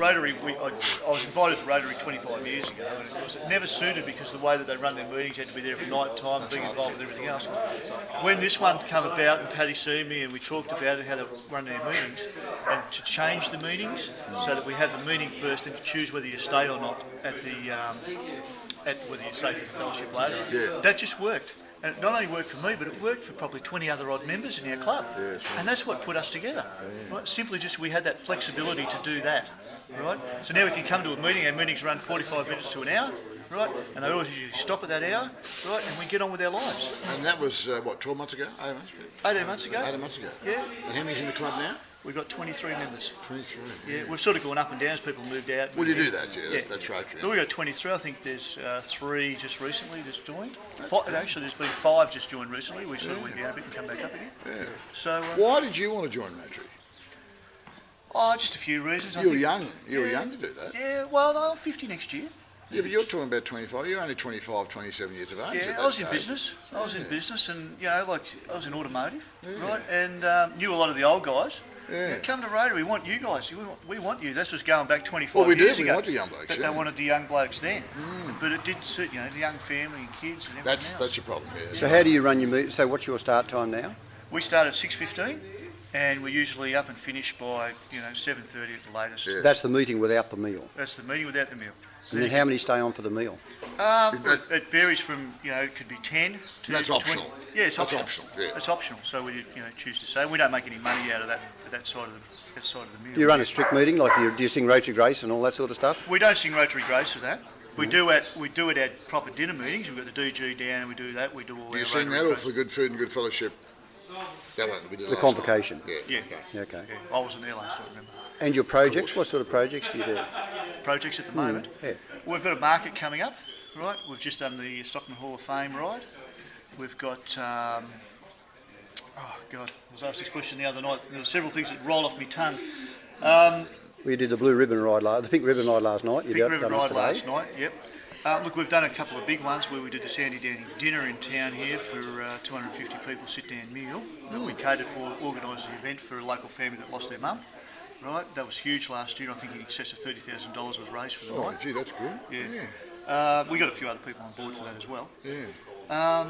Rotary, I was invited to Rotary 25 years ago, and it was never suited because the way that they run their meetings, you had to be there for night time, being involved with everything else. When this one came about and Paddy seen me and we talked about it, how they run their meetings, and to change the meetings so that we have the meeting first and to choose whether you stay or not at whether you stay for the fellowship later. Yeah. That just worked. And it not only worked for me, but it worked for probably 20 other odd members in our club. Yeah, sure. And that's what put us together. Right? Simply just we had that flexibility to do that. Right? So now we can come to a meeting, our meetings run 45 minutes to an hour, right? And they always usually stop at that hour, right? And we get on with our lives. And that was, 12 months ago? 8 months ago? 18 months ago. 18 months ago. Yeah. And how many's in the club now? We've got 23 members. 23. Yeah, we've sort of gone up and down as people moved out. Well, you do that, yeah. That's right. But we've got 23. I think there's 3 just recently just joined. Actually, there's been 5 just joined recently. We sort of went down a bit and come back up again. Yeah. So. Why did you want to join Rotary? Oh, just a few reasons. You were young. You were young to do that. Yeah, well, I'm 50 next year. Yeah, but you're talking about 25. You're only 25, 27 years of age. Yeah, I was in business. I was in business, and I was in automotive, right? And knew a lot of the old guys. Yeah. Come to Rotary. We want you guys. We want you. This was going back 25 well, we years do. ago. We want the young blokes. But they wanted the young blokes then. But it did suit, the young family and kids and everything else. That's your problem. Yeah. So how do you run your meet? So what's your start time now? We start at 6:15, and we're usually up and finished by 7:30 at the latest. Yeah. That's the meeting without the meal. That's the meeting without the meal. And then how many stay on for the meal? It varies from it could be 10 to That's 20. optional. Yeah, it's That's optional. optional, yeah. It's optional. So we choose to say we don't make any money out of that side of the meal. Do you run a strict meeting, like do you sing Rotary Grace and all that sort of stuff? We don't sing Rotary Grace for that. We do it at proper dinner meetings. We've got the DG down and we do that. We do all. Do you our sing Rotary that, or Grace. for good food and good fellowship? That one we did The last convocation. time. Yeah. Yeah. Okay. Yeah. I wasn't there last time. Remember. And your projects? What sort of projects do you do? Projects at the moment. Yeah. We've got a market coming up, right? We've just done the Stockman Hall of Fame ride. We've got. I was asked this question the other night. There were several things that roll off my tongue. We did the blue ribbon ride, the pink ribbon ride last night. Pink ribbon ride last night. Yep. Look, we've done a couple of big ones where we did the Sandy Danny dinner in town here for 250 people sit-down meal that we catered for, organised the event for a local family that lost their mum. Right, that was huge last year. I think in excess of $30,000 was raised for the night. Oh, gee, that's good. Yeah. We got a few other people on board for that as well. Yeah.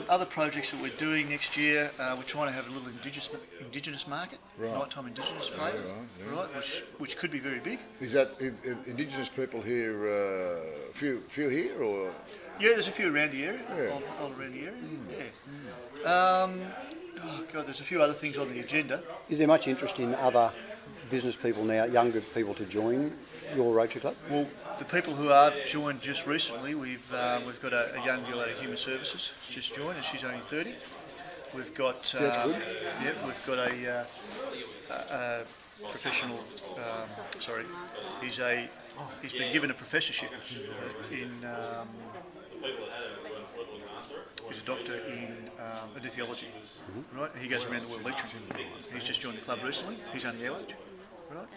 Other projects that we're doing next year, we're trying to have a little indigenous market, nighttime indigenous flavour, right, which could be very big. Is that Indigenous people here? Few here, or? Yeah, there's a few around the area. All around the area. Yeah. There's a few other things on the agenda. Is there much interest in other business people now, younger people, to join your Rotary Club? Well, the people who have joined just recently, we've got a young girl out of Human Services just joined, and she's only 30. We've got That's good. we've got a professional. He's been given a professorship in. He's a doctor in anesthesiology, right? He goes around the world lecturing. He's just joined the club recently. He's only our age, right?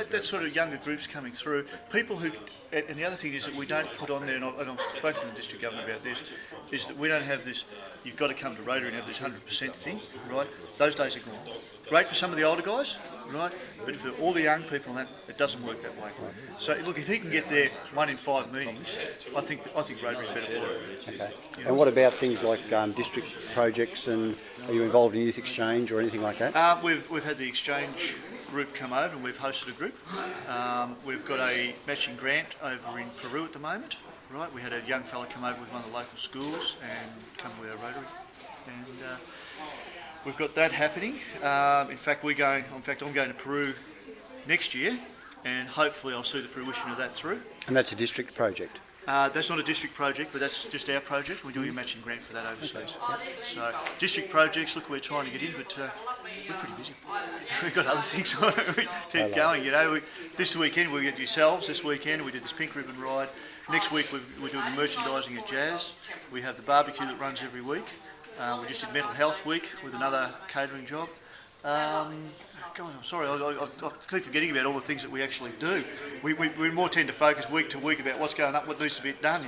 That sort of younger groups coming through. People who, and the other thing is that we don't put on there, and I've spoken to the district government about this, is that we don't have this, you've got to come to Rotary and have this 100% thing, right? Those days are gone. Great for some of the older guys, right? But for all the young people, it doesn't work that way. So look, if he can get there 1 in 5 meetings, I think Rotary's better for it. Okay. And what about things like district projects, and are you involved in youth exchange or anything like that? We've had the exchange group come over and we've hosted a group. We've got a matching grant over in Peru at the moment. Right, we had a young fella come over with one of the local schools and come with our Rotary, and we've got that happening. I'm going to Peru next year, and hopefully I'll see the fruition of that through. And that's a district project? That's not a district project, but that's just our project. We're doing a matching grant for that overseas. So district projects, look, we're trying to get in, but we're pretty busy. We've got other things on. We keep going, This weekend we get yourselves. This weekend we did this pink ribbon ride. Next week we're doing the merchandising at Jazz. We have the barbecue that runs every week. We just did Mental Health Week with another catering job. I'm sorry, I keep forgetting about all the things that we actually do. We more tend to focus week to week about what's going up, what needs to be done,